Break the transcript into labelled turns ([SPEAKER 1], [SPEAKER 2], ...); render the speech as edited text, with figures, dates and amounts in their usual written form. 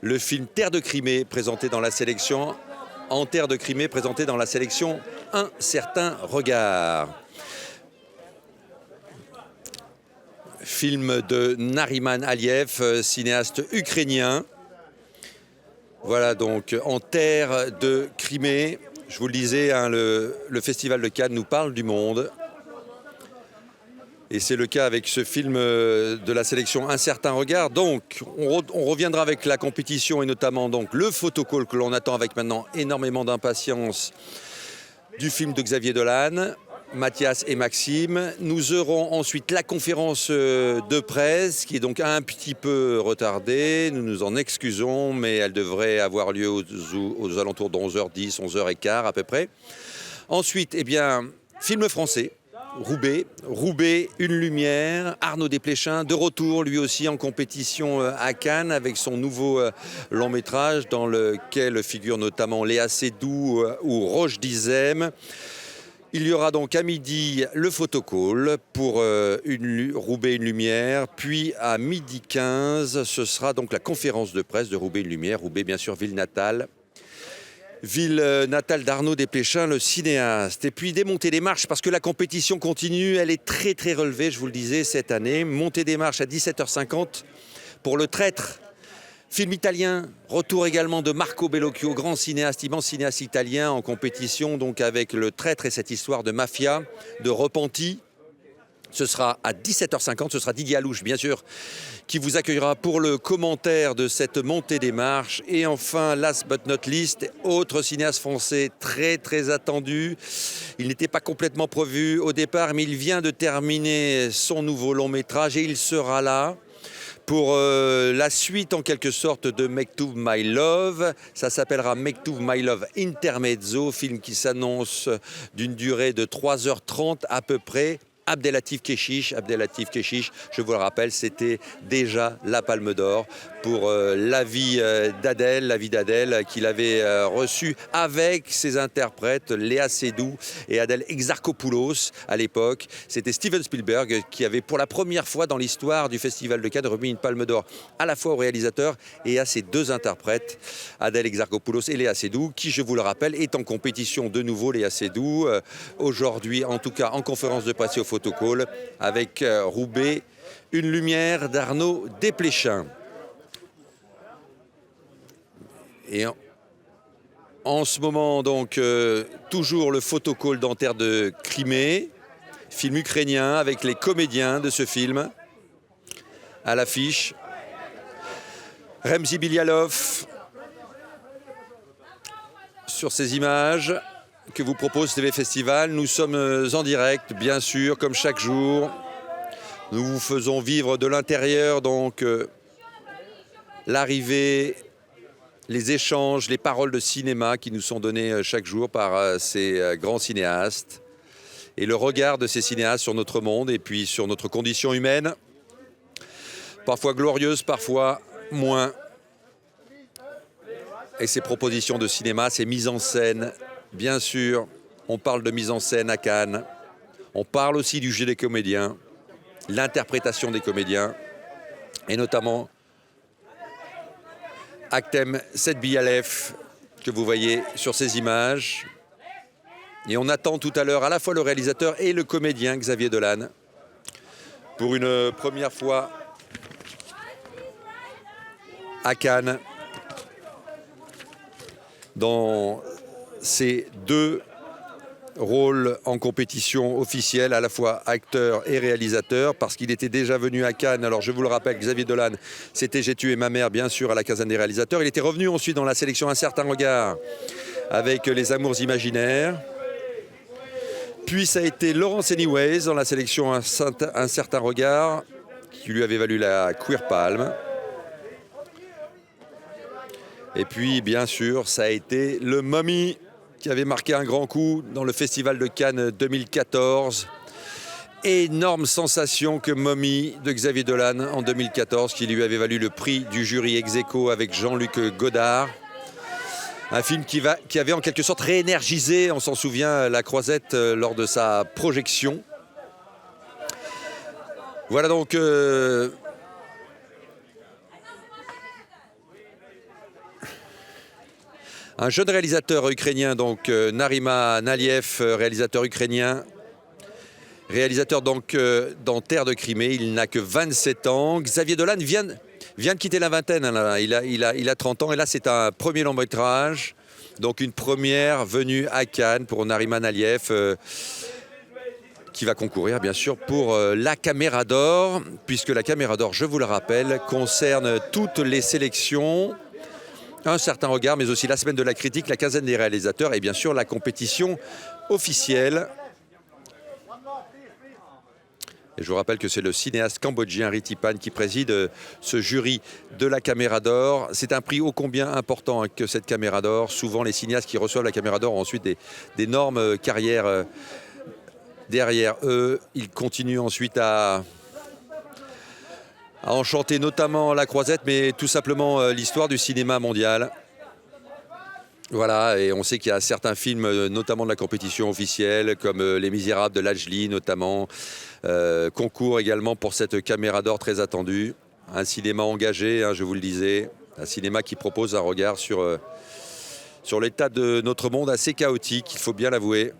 [SPEAKER 1] le film Terre de Crimée, présenté dans la sélection En Terre de Crimée, présenté dans la sélection Un certain regard. Film de Nariman Aliyev, cinéaste ukrainien. Voilà donc En Terre de Crimée. Je vous le disais, hein, le Festival de Cannes nous parle du monde. Et c'est le cas avec ce film de la sélection Un certain regard. Donc, on reviendra avec la compétition et notamment donc, le photocall que l'on attend avec maintenant énormément d'impatience du film de Xavier Dolan, Mathias et Maxime. Nous aurons ensuite la conférence de presse qui est donc un petit peu retardée. Nous nous en excusons, mais elle devrait avoir lieu aux alentours de 11h10, 11h15 à peu près. Ensuite, eh bien, film français. Roubaix, Une lumière, Arnaud Desplechin, de retour lui aussi en compétition à Cannes avec son nouveau long métrage dans lequel figurent notamment Léa Seydoux ou Roche Dizem. Il y aura donc à midi le photocall pour Roubaix, Une lumière, puis à midi 15, ce sera donc la conférence de presse de Roubaix, Une lumière. Roubaix, bien sûr, ville natale d'Arnaud Desplechin, le cinéaste. Et puis démonter des marches, parce que la compétition continue, elle est très très relevée, je vous le disais, cette année. Monter des marches à 17h50 pour Le Traître, film italien. Retour également de Marco Bellocchio, grand cinéaste, immense cinéaste italien en compétition, donc avec Le Traître et cette histoire de mafia, de repenti. Ce sera à 17h50, ce sera Didier Alouche, bien sûr, qui vous accueillera pour le commentaire de cette montée des marches. Et enfin, last but not least, autre cinéaste français très très attendu. Il n'était pas complètement prévu au départ, mais il vient de terminer son nouveau long métrage et il sera là pour la suite en quelque sorte de Mektoub My Love. Ça s'appellera Mektoub My Love Intermezzo, film qui s'annonce d'une durée de 3h30 à peu près. Abdelatif Kechiche, je vous le rappelle, c'était déjà la Palme d'Or pour la vie d'Adèle qu'il avait reçue avec ses interprètes Léa Seydoux et Adèle Exarchopoulos à l'époque. C'était Steven Spielberg qui avait pour la première fois dans l'histoire du Festival de Cannes remis une Palme d'Or à la fois au réalisateur et à ses deux interprètes, Adèle Exarchopoulos et Léa Seydoux, qui, je vous le rappelle, est en compétition de nouveau, Léa Seydoux, aujourd'hui en tout cas en conférence de presse et au photocall avec Roubaix, Une lumière d'Arnaud Desplechin. Et en ce moment, donc, toujours le photocall d'En Terre de Crimée, film ukrainien avec les comédiens de ce film à l'affiche. Remzi Bilyalov sur ces images que vous propose TV Festival. Nous sommes en direct, bien sûr, comme chaque jour. Nous vous faisons vivre de l'intérieur, donc, l'arrivée, les échanges, les paroles de cinéma qui nous sont données chaque jour par ces grands cinéastes. Et le regard de ces cinéastes sur notre monde et puis sur notre condition humaine. Parfois glorieuse, parfois moins. Et ces propositions de cinéma, ces mises en scène. Bien sûr, on parle de mise en scène à Cannes. On parle aussi du jeu des comédiens, l'interprétation des comédiens, et notamment Aktem Sedbialev, que vous voyez sur ces images. Et on attend tout à l'heure à la fois le réalisateur et le comédien Xavier Dolan pour une première fois à Cannes dans ces deux rôles en compétition officielle, à la fois acteur et réalisateur, parce qu'il était déjà venu à Cannes. Alors je vous le rappelle, Xavier Dolan, c'était J'ai tué ma mère, bien sûr, à la quinzaine des réalisateurs. Il était revenu ensuite dans la sélection Un certain regard avec Les amours imaginaires. Puis ça a été Laurence Anyways dans la sélection Un certain regard, qui lui avait valu la Queer Palm. Et puis, bien sûr, ça a été Le Mummy, qui avait marqué un grand coup dans le Festival de Cannes 2014. Énorme sensation que Mummy de Xavier Dolan en 2014, qui lui avait valu le prix du jury ex aequo avec Jean-Luc Godard. Un film qui avait en quelque sorte réénergisé, on s'en souvient, La Croisette lors de sa projection. Voilà donc Un jeune réalisateur ukrainien, donc Narima Naliev, réalisateur ukrainien. Réalisateur donc dans Terre de Crimée, il n'a que 27 ans. Xavier Dolan vient de quitter la vingtaine, hein, là. Il a 30 ans et là c'est un premier long métrage. Donc une première venue à Cannes pour Narima Naliev qui va concourir bien sûr pour la Caméra d'Or, puisque la Caméra d'Or, je vous le rappelle, concerne toutes les sélections, un certain regard, mais aussi la semaine de la critique, la quinzaine des réalisateurs et bien sûr la compétition officielle. Et je vous rappelle que c'est le cinéaste cambodgien Ritipan qui préside ce jury de la Caméra d'Or. C'est un prix ô combien important que cette Caméra d'Or. Souvent, les cinéastes qui reçoivent la Caméra d'Or ont ensuite d'énormes carrières derrière eux. Ils continuent ensuite à enchanter notamment La Croisette, mais tout simplement l'histoire du cinéma mondial. Voilà, et on sait qu'il y a certains films, notamment de la compétition officielle, comme Les Misérables de Lajli, notamment, concours également pour cette Caméra d'Or très attendue. Un cinéma engagé, hein, je vous le disais, un cinéma qui propose un regard sur l'état de notre monde assez chaotique, il faut bien l'avouer.